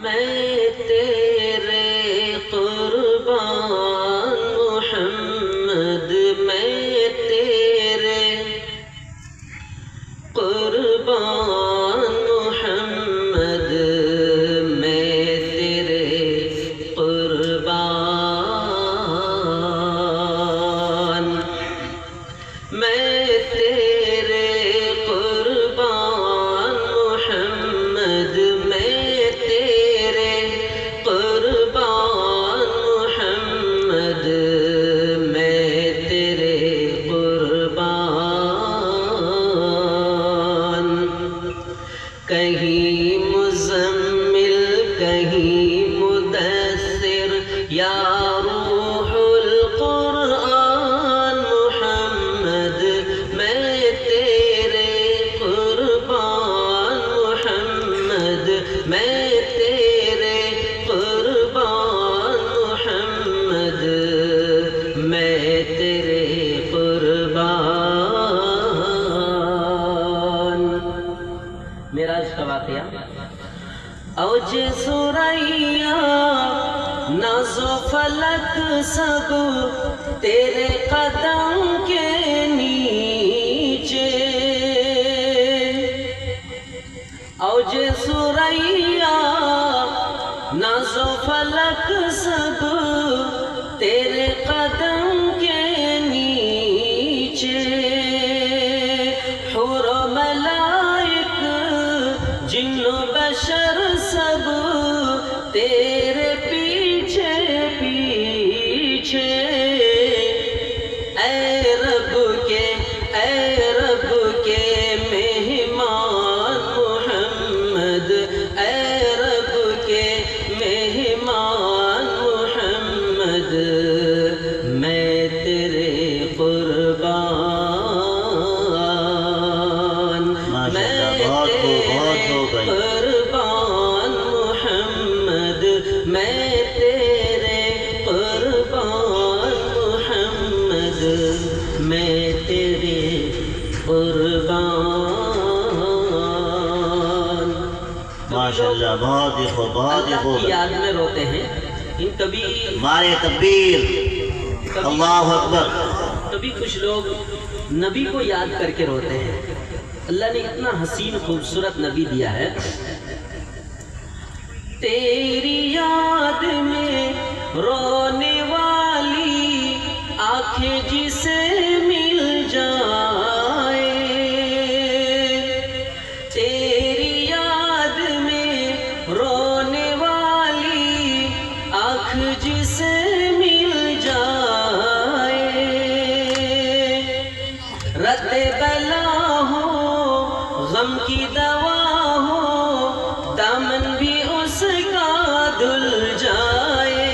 میں تیرے قربان محمد، میں تیرے قربان محمد، میں تیرے قربان، میں تیرے قربان محمد، میں تیرے قربان محمد، میں تیرے قربان، کہیں مزمل کہیں مدثر یا روح القرآن محمد، میں تیرے قربان محمد، میں تیرے قربان محمد، میں تیرے قربان۔ معراج کا واقعہ، اوج ثریا ناز و فلک سب تیرے قدم کے نیچے، اوج ثریا ناز و فلک سب تیرے قدم کے نیچے، حور و ملائک جن و بشر سب تیرے پیچھے پیچھے، اے رب کے مہمان محمد، اے رب کے مہمان محمد، میں تیرے قربان، میں تیرے قربان محمد، میں تیرے قربان محمد، میں تیرے قربان۔ ماشاءاللہ، بہت ہی خوب، بہت ہی خوب۔ اللہ کی یاد میں روتے ہیں، کبھی مارے تکبیر، اللہ اکبر۔ کبھی کچھ لوگ نبی کو یاد کر کے روتے ہیں۔ اللہ نے اتنا حسین خوبصورت نبی دیا ہے، تیری یاد میں رونے والی آنکھیں جسے مل جائے، تیری یاد میں رونے والی آنکھ جسے مل جائے، رد بلا ہو غم کی دوا ہو دامن بھی اس کا دھل جائے،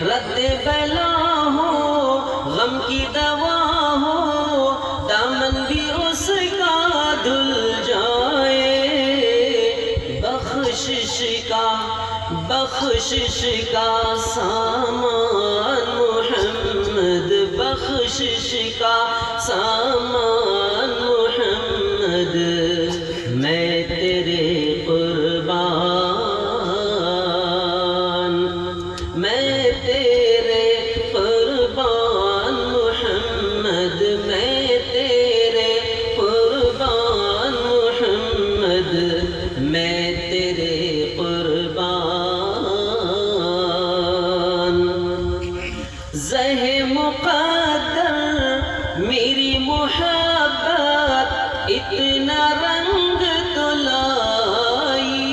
رد بلا ہو غم کی دوا ہو دامن بھی اس کا دھل جائے، بخشش کا سامان محمد، بخشش کا سامان محمد، میں تیرے قربان، میں تیرے قربان محمد، میں تیرے قربان محمد، میں تیرے قربان، زہ مقدر میری محبت اتنا رنگ تو لائی،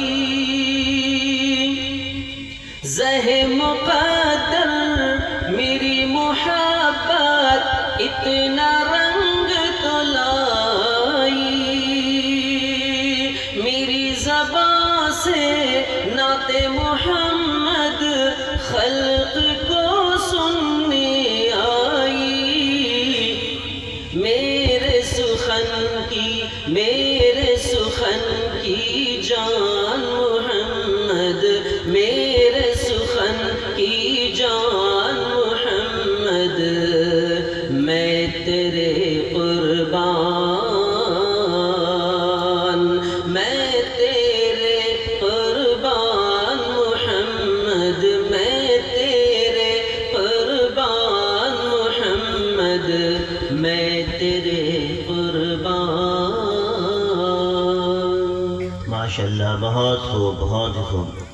زہ مقدر میری محبت اتنا رنگ تو لائی، میری زبان سے نعت محمد خلق کو سننے آئی، میرے سخن کی جان محمد، میرے سخن کی جان محمد، میں تیرے قربان، میں تیرے قربان۔ میں تیرے قربان. ماشاءاللہ، بہت خوب بہت خوب.